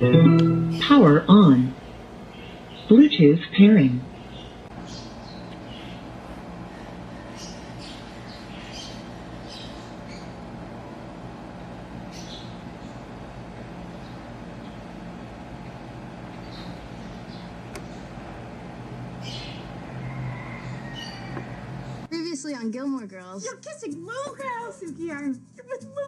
Power on. Bluetooth pairing. Previously on Gilmore Girls. You're kissing Lou now, Suki. You're with Lou.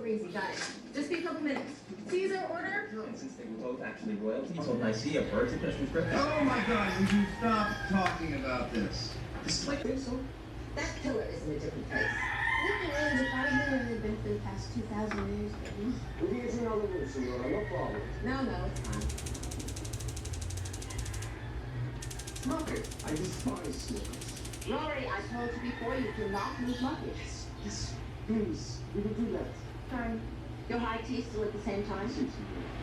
Easy, got it. Just be a couple minutes. Caesar, order? No, since they were both actually royalty, so Nicaea birds and Christmas script. Oh my God, would you stop talking about this? This is like so. That pillar is in a different place. Looking the Bible had been for the past 2,000 years. We need to know the rules, Senora, no problem. No, it's fine. Smokers. I despise smokers. Rory, I told you before, you do not use muffins. Yes, please, we will do that. Sorry. Your high tea still at the same time?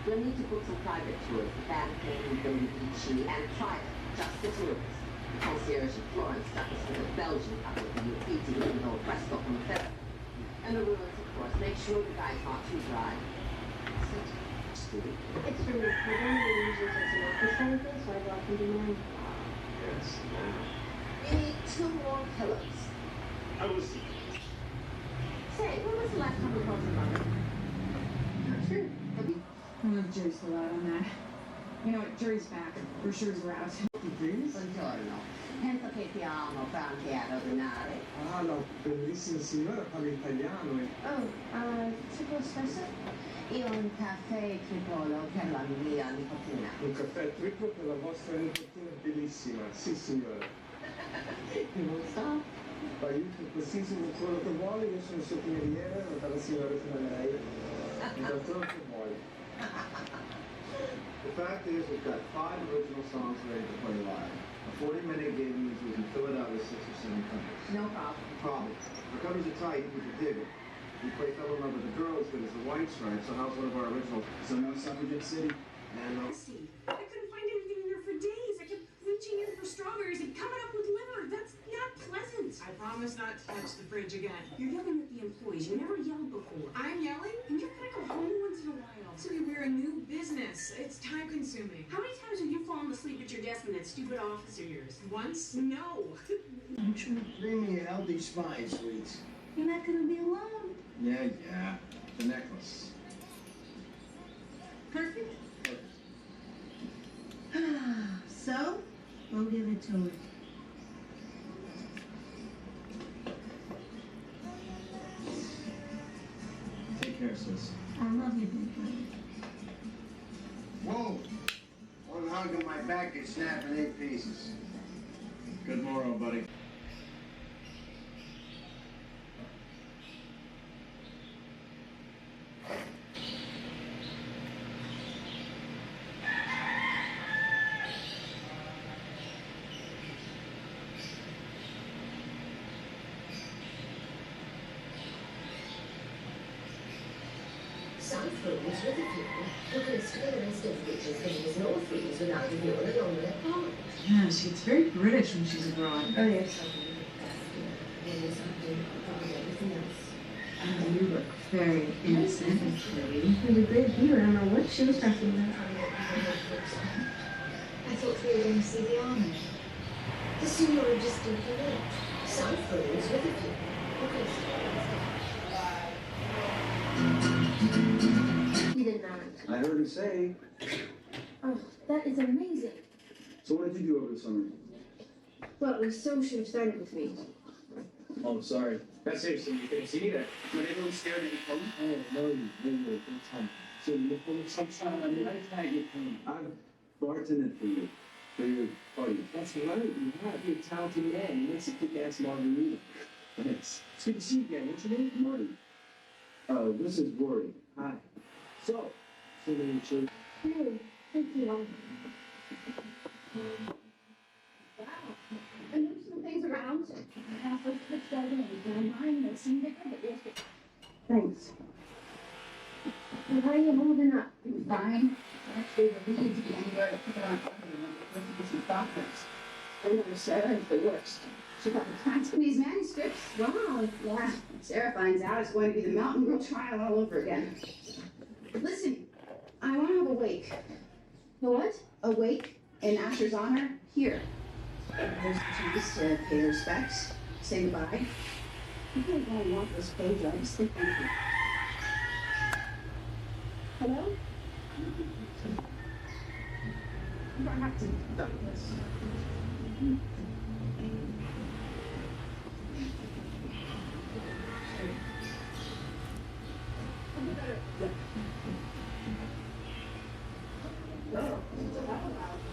We'll need to book some private tours for Vatican, Billy Beachy, and private, just the two of us. The concierge in Florence stuck us with a Belgian couple of you eating a little fresco from the ferry. And the ruins, of course. Make sure the guy's not too dry. It's for me. I don't really usually take some office like this, so I go off and do mine. Yes, You need 2 more pillows. I was... Say, when was the last time you called somebody? Not sure. The jury's still out on that. You know what? Jury's back. Brochures are out. Buongiorno. Penso che ti amo anche ad ordinare. Ah, no, bellissima signora, parla italiano. Oh, triple espresso? Io un caffè tripolo per la mia nipotina. Un caffè triplo per la vostra nipotina bellissima. Sì, signora. Non so. Ma io questissimo quello che vuole, io sono sottolineare, non dalla signora come lei. Mi dà quello che vuole. The fact is, we've got 5 original songs ready to play live. A 40-minute gig means we can fill it out with 6 or 7 covers. No problem. Problem. Our covers are tight, we can dig it. We play Fell in Love with the Girl as good as the White Stripes, so how's one of our originals? So no Suffragette City? And no... I couldn't find anything in there for days. I kept reaching in for strawberries and coming up with liver. That's not pleasant. I promise not to touch the fridge again. You're yelling at the employees. You never yelled before. I'm yelling? And you're gonna go home once in a while. So we're a new business. It's time consuming. How many times have you fallen asleep at your desk in that stupid office of yours? Once? No. Bring me a healthy spine, sweets. You're not gonna be alone. Yeah. The necklace. Perfect. So, we'll give it to her. Take care, sis. I love you, big brother. Whoa! One hug and my back is snapping 8 pieces. Good morrow, buddy. Some fools with the people who consider the rest of features because there's no fools without the human along with their parliament. Yeah, she's very British when she's abroad. Oh, yes. There's something above everything else. And you look very innocent and pretty. It was a great view. I don't know what she was talking about. I thought we were going to see the army. The Signora just did the work. Some fools with the people who consider He did not. I heard her say. Oh, that is amazing. So what did you do over the summer? Well, we so should have started with me. Oh, sorry. That's seriously, you couldn't see me there. When everyone stared at you coming. Oh, no, good time. So you look for some shot on the right side, you come. I've bartended for you. Dude, buddy. That's right. You have. You're a talented man. You make some kick-ass margarita. Thanks. It's good to see you again. What's your name? Marty. This is Rory. Hi. So many children. Thank you. Wow. I moved some things around. Halfway switched that in. Don't mind, they seem different, but yes. Thanks. Well, how are you holding up? Fine. Actually, the leads be anywhere to put it on some doctors. Sarah's the worst. She got the tracks from these manuscripts. Wow. Yeah. Sarah finds out it's going to be the Mountain Girl trial all over again. Listen, I want to have a wake. The what? A wake in Asher's honor here. There's the chance to pay her respects, say goodbye. I think I want this page. I just think thank you. Hello? You don't have to do this.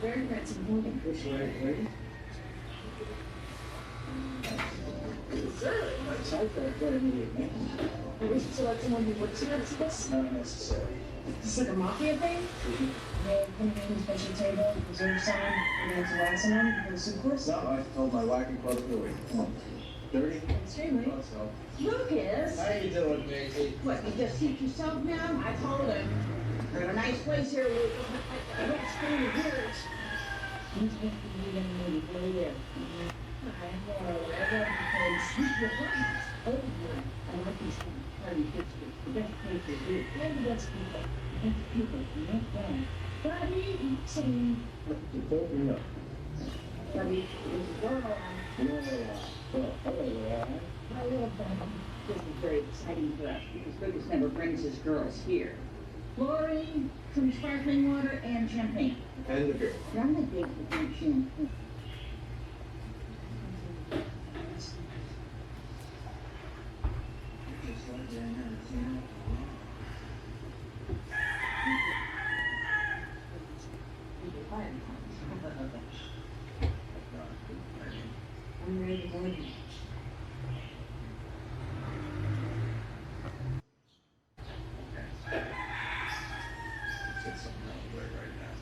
Very good. This way, lady. I wish to let someone who works here see this. Not necessary. Is this like a mafia thing? They come in, special table, reserve someone, and then to whack someone, for the soup course? No, I told my whacking club to wait. Dirty? Extremely. So. Lucas! How you doing, Maisie? What, you just teach yourself now? I told him. We're in a nice place here, Luke. That's 20 years. He's making me a movie for a year. I know, because he's your friend. Oh, yeah. I like these things. Party pictures. The best papers do. And the best people. The best people. Not them. Buddy, saying. You told me up. Buddy, it's a girl. I love that. This is very exciting for us because Lucas never brings his girls here. Chlorine, some sparkling water, and champagne. And the beer. I'm a big champagne. I'm ready to go. Get something out of the way right now.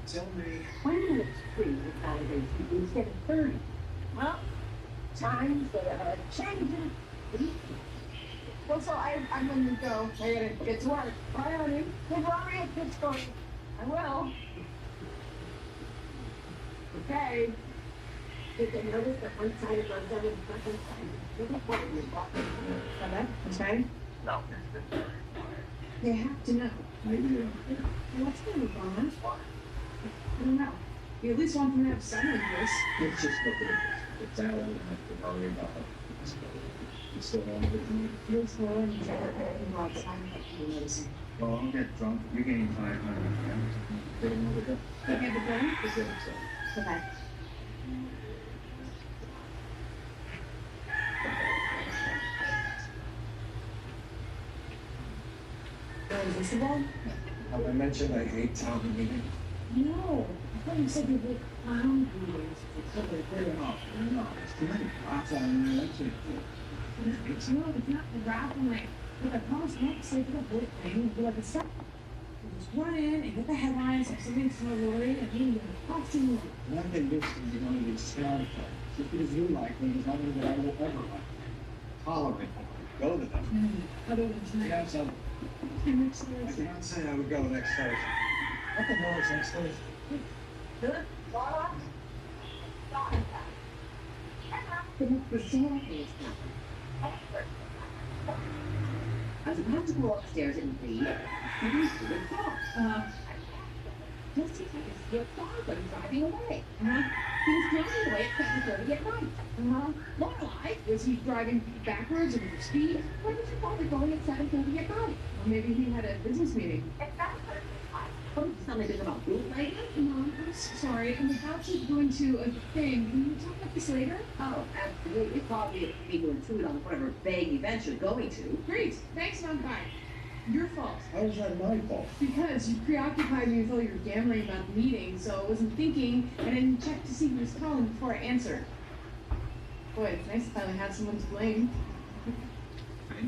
Tell me. Why not it's free with holidays instead of 30? Well, times they are changing. Well, so I'm going to go. I gotta get to work. Bye, honey. Give Rory a good story. I will. Okay. Did they notice that one side of Rosetta is fucking side? Look at what you're walking. Okay. Okay. No. They have to know. Maybe. What's going on? I don't know. You at least want them to have some of this. It's just look at it. It's out. I don't have to worry about it. You still want to do it? You're slow and you're outside. You're noticing. Well, I'll get drunk. You're getting 500. They don't know what You get the gun? to do. Okay. Is this the ball? Have I mentioned I hate town meeting? No. I thought you said you hate clown meetings. No, it's too many cops on there. That's it. It's not the raffle like with a post next like the boy thing, do like a set. You just run in and get the headlines, have something for Rory, and then you have to move. I've been listening to one of these sound films. Just because you like them does not mean that I will ever like them. Tolerate them. Go to them. Other than tonight. Yeah, so I cannot say I would go next Thursday. What the hell is next Thursday? The Santa is I was about to go upstairs and read. You used to talk. Just seems like it's your father driving away. He was driving away at 7:30 at night. Why? Was he driving backwards or with speed? Why was your father going at 7:30 at night? Or maybe he had a business meeting. What does it sound like it's about bootlegging? Mom, I'm sorry. I'm about to go into a thing. Can you talk about this later? Oh, absolutely. It's probably if people intrude on whatever vague event you're going to. Great. Thanks, Mom. Bye. Your fault. How is that my fault? Because you preoccupied me with all your gambling about the meeting, so I wasn't thinking, and I didn't check to see who was calling before I answered. Boy, it's nice to finally have someone to blame.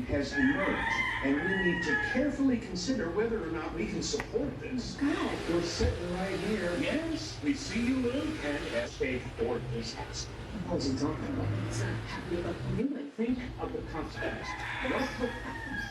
Has emerged, and we need to carefully consider whether or not we can support this. God. We're sitting right here. Yes, we see you, Luke, and escape for business. What's he talking about? It's not happy about the meeting. Think of the context. What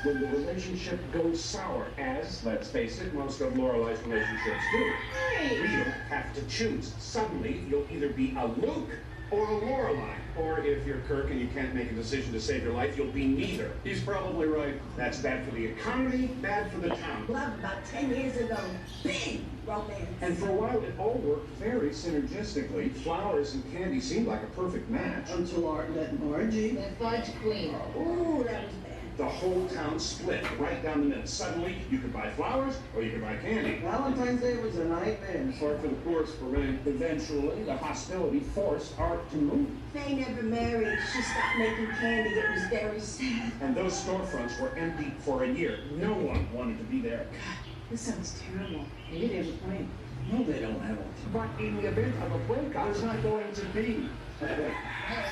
when the relationship goes sour, as, let's face it, most of Lorelei's relationships do. Hey! We don't have to choose. Suddenly, you'll either be a Luke or a Lorelei. Or if you're Kirk and you can't make a decision to save your life, you'll be neither. He's probably right. That's bad for the economy, bad for the town. Love about 10 years ago. Big romance. And for a while, it all worked very synergistically. Flowers and candy seemed like a perfect match. Until Art met Margie. The fudge queen. Ooh, that was bad. The whole town split right down the middle. Suddenly, you could buy flowers or you could buy candy. Valentine's Day was a nightmare. Sorry for the course for rain. Eventually, the hostility forced Art to move. They never married. She stopped making candy. It was very sad. And those storefronts were empty for a year. No one wanted to be there. This sounds terrible. Maybe they have a point. No, they don't have one. But in the event of a breakup, there's not going to be.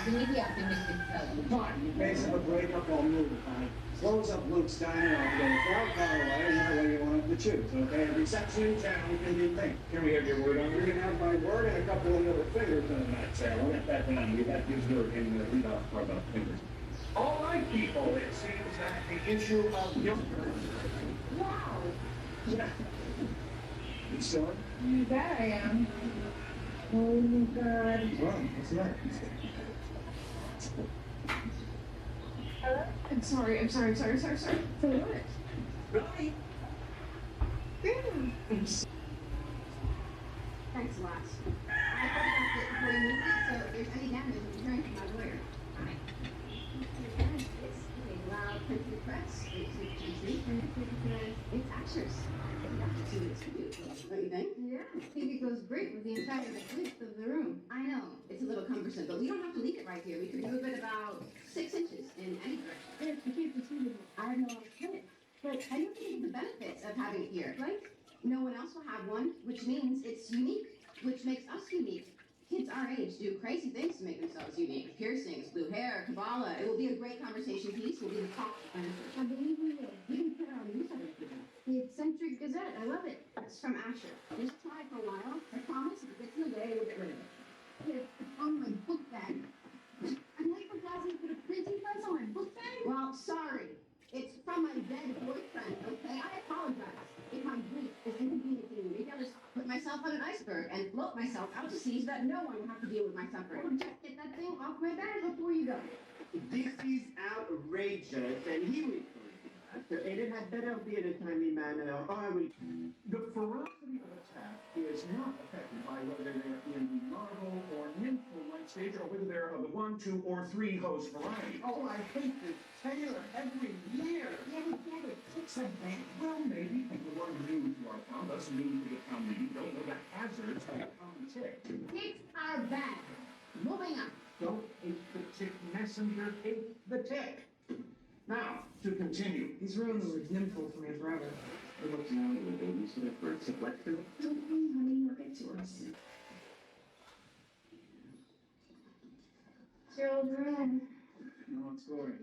Really optimistic fellow. Fine, in case of a breakup, I'll move it, honey. Close up Luke's diner, I'll go without Colorado, and that way you won't have to choose, okay? Every section in town, we can do things. Can we have your word on it? You can have my word and a couple of other fingers on that, Sarah. We'll get that down. We have his word in the lead off part about fingers. All right, people, it seems that the issue of guilt. Wow. Yeah. You still in? You bet I am. Oh, God. Well, what's that? Hello? I'm sorry. For what? Really? Yeah. Thanks a lot. I photographed it before you moved it, so if there's any damage, return to my lawyer. It's a loud printed press. It's actors. You have to see what it's to do, don't you think? Yeah, I think it goes great with the entire width of the room. I know, it's a little cumbersome, but we don't have to leave it right here. We could move it about 6 inches in any direction. You can't continue. I have no alternative. But I don't think the benefits of having it here, right? No one else will have one, which means it's unique, which makes us unique. Kids our age do crazy things to make themselves unique. Piercings, blue hair, Kabbalah. It will be a great conversation piece. We'll be the top. I believe we will. We can put it on the newsletter. The eccentric gazette. I love it. It's from Asher. Just try it for a while. I promise if it gets in the way, we'll get rid of it. It's on my book bag. I'm late for class and put a printing press on my book bag. Well, sorry. It's from my dead boyfriend, okay? I apologize. If my grief is inconveniencing you, maybe I'll just put myself on an iceberg and float myself out to sea so that no one will have to deal with my Oh, suffering. just get that thing off my bag before you go. This is outrageous, and he will. It had better be in a timely manner, or I will. The ferocity of attack is not affected by whether they're in the Marvel or Nympho-like stage, or whether they're of the 1, 2, or 3 host variety. Oh, I hate this Taylor every year. Yeah, we get it. It's a bad. Well, maybe people who are new to our town, thus new to the town meeting, don't know the hazards of a common tick. Ticks are bad. Moving on. Don't hate the tick messenger, hate the tick. Now, to continue. He's ruined the word nympho for me forever. We're looking out of the baby, so that birds have left through. Don't worry, honey. I'll get to us. It's your old room. No, it's going.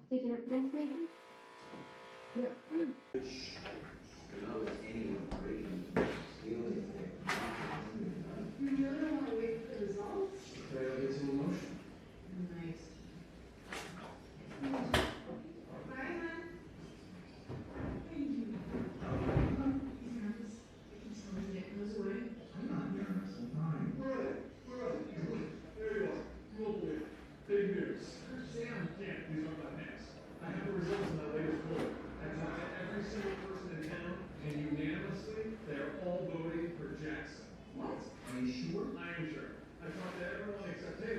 Taking up this maybe? Yeah, I am. You really want to wait for the results? Nice. Big news. Sam can't do something next. I have the results of my latest poll. I talked to every single person in town, and unanimously, they're all voting for Jackson. What? Are you sure? I am sure. I talked to everyone except him.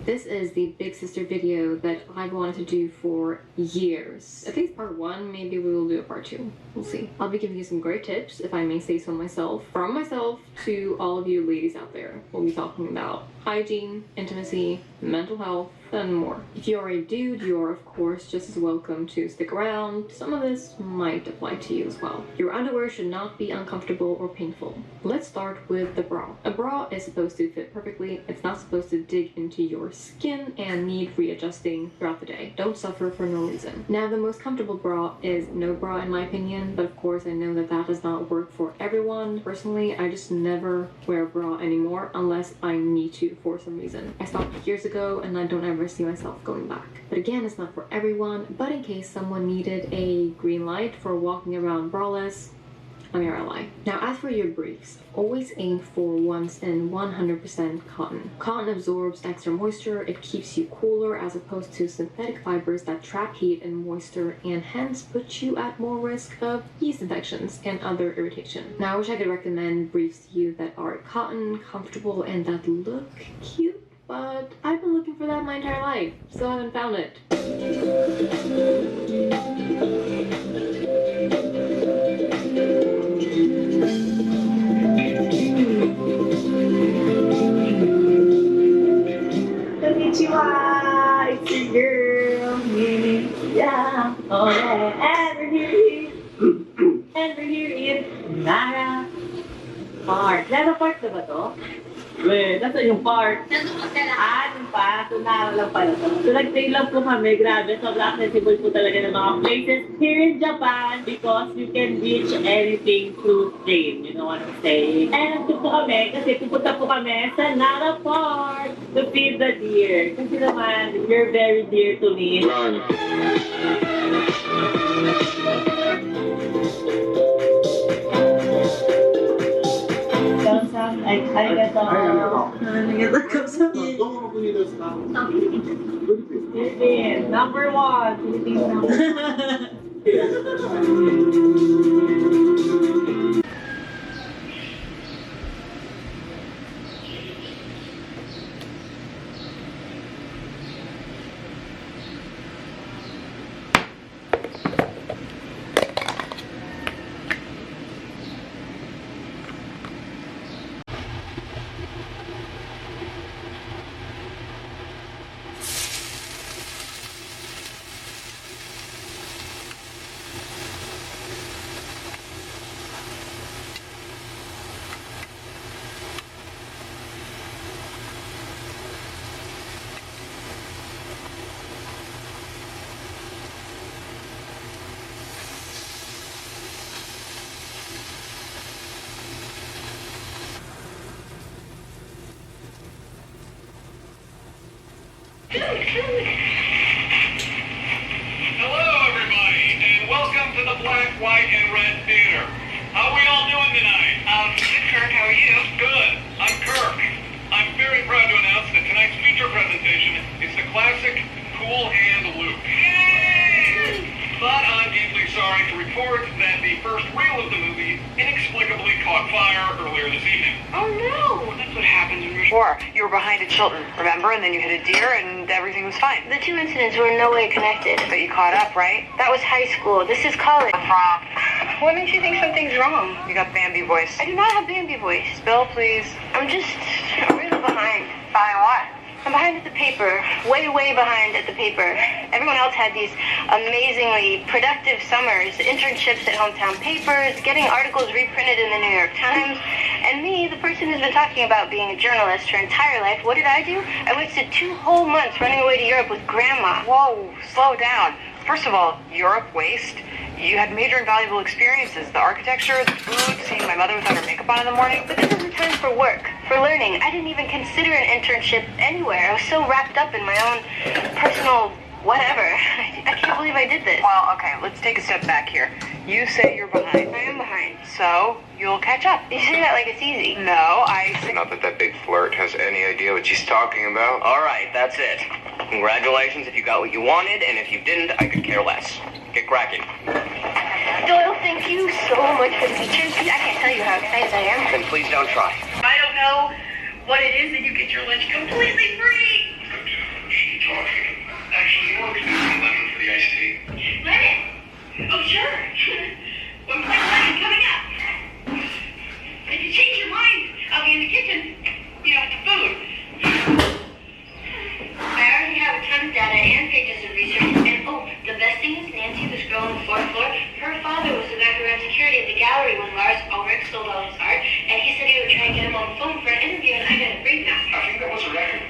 This is the big sister video that I've wanted to do for years. At least part 1, maybe we will do a part 2. We'll see. I'll be giving you some great tips, if I may say so myself, from myself to all of you ladies out there. We'll be talking about hygiene, intimacy, mental health, and more. If you are a dude, you are of course just as welcome to stick around. Some of this might apply to you as well. Your underwear should not be uncomfortable or painful. Let's start with the bra. A bra is supposed to fit perfectly. It's not supposed to dig into your skin and need readjusting throughout the day. Don't suffer for no reason. Now, the most comfortable bra is no bra in my opinion, but of course I know that that does not work for everyone. Personally, I just never wear a bra anymore unless I need to for some reason. I stopped years ago and I don't ever see myself going back. But again, it's not for everyone, but in case someone needed a green light for walking around braless, I'm your ally. Now, as for your briefs, always aim for ones in 100% cotton. Cotton absorbs extra moisture, it keeps you cooler as opposed to synthetic fibers that trap heat and moisture and hence put you at more risk of yeast infections and other irritation. Now, I wish I could recommend briefs to you that are cotton, comfortable, and that look cute, but I've been looking for that my entire life, so I haven't found it. Konnichiwa, it's your girl, Mimi. Yeah, oh yeah, and we're here in Nara Park. Nara Park na ba to? Wait, nasa yung park? Yung pa, so Nara lang pala to. So nag-stay lang po kami, grabe, sobrang accessible po talaga ng mga places here in Japan because you can reach anything through train, you know what I'm saying? And nandito po kami, kasi pupunta po kami sa Nara Park to feed the deer. Kasi naman, you're very dear to me. Philippines, number 1. Philippines number 1. Hello, everybody, and welcome to the Black, White, and Red Theater. How are we all doing tonight? Good, Kirk. How are you? Good. I'm Kirk. I'm very proud to announce that tonight's feature presentation is the classic Cool Hand Luke. Yay! But I'm deeply sorry to report that the first reel of the movie inexplicably caught fire earlier this evening. Oh no! That's what happens when you're war. You were behind at Chilton, remember? And then you hit a deer and everything was fine. The two incidents were in no way connected. But you caught up, right? That was high school. This is college. What's wrong? What makes you think something's wrong? You got Bambi voice. I do not have Bambi voice. Spill, please. I'm really behind. Behind what? I'm behind at the paper. Way, way behind at the paper. Everyone else had these amazingly productive summers, internships at hometown papers, getting articles reprinted in the New York Times. And me, the person who's been talking about being a journalist her entire life, what did I do? I wasted 2 whole months running away to Europe with Grandma. Whoa, slow down. First of all, Europe, waste. You had major and valuable experiences. The architecture, the food, seeing my mother without her makeup on in the morning. But this isn't time for work, for learning. I didn't even consider an internship anywhere. I was so wrapped up in my own personal whatever. I can't believe I did this. Well, okay, let's take a step back here. You say you're behind. I am behind. So, you'll catch up. You say that like it's easy. No, I say... Not that that big flirt has any idea what she's talking about. All right, that's it. Congratulations if you got what you wanted, and if you didn't, I could care less. Get cracking. Doyle, thank you so much for the features. I can't tell you how excited I am. Then please don't try. I don't know what it is that you get your lunch completely free. Actually, you know, we can do some lemon for the iced tea. Lemon? Oh, sure. One plate of lemon coming up. If you change your mind, I'll be in the kitchen, you know, with the food. I already have a ton of data and pages of research, and oh, the best thing is Nancy, this girl on the fourth floor, her father was the guy who ran security at the gallery when Lars Ulrich sold all his art, and he said he would try and get him on the phone for an interview, and I got a break now. I think that was a record.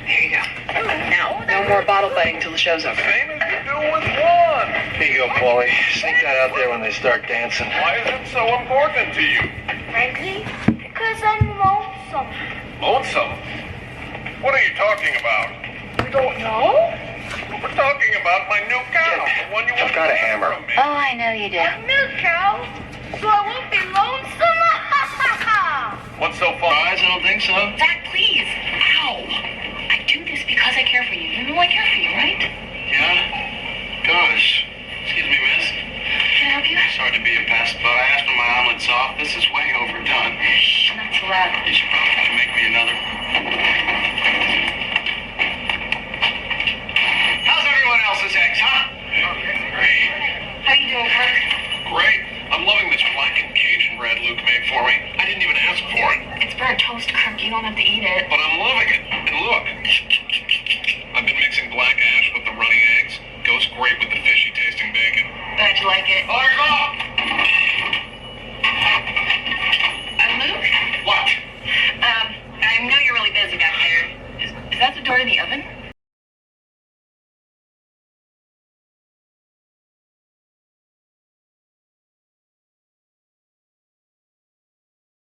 Here you go. Now, no more bottle fighting till the show's over. Same as you do with one. Here you go, Paulie. Sneak that out there when they start dancing. Why is it so important to you? Frankly, because I'm lonesome. Lonesome? What are you talking about? You don't know? We're talking about my new cow, the one you I've got a hammer. from me. Oh, I know you do. A milk cow? So I won't be lonesome? What's so far? I don't think so. Zach, please. Ow. I do this because I care for you. You know I care for you, right? Yeah? Gosh. Excuse me, miss. Can I help you? Sorry to be a pest, but I asked for my omelet soft. This is way overdone. Shh, not so loud. You should probably have to make me another. How's everyone else's eggs, huh? Great. How you doing, Kirk? Great. I'm loving this blackened Cajun bread Luke made for me. I didn't even ask for it. It's burnt toast, Kirk. You don't have to eat it. But I'm loving it. And look. I've been mixing black ash with the runny eggs. Goes great with the fishy tasting bacon. Glad you like it. Fire off! Luke? What? I know you're really busy back there. Is that the door to the oven?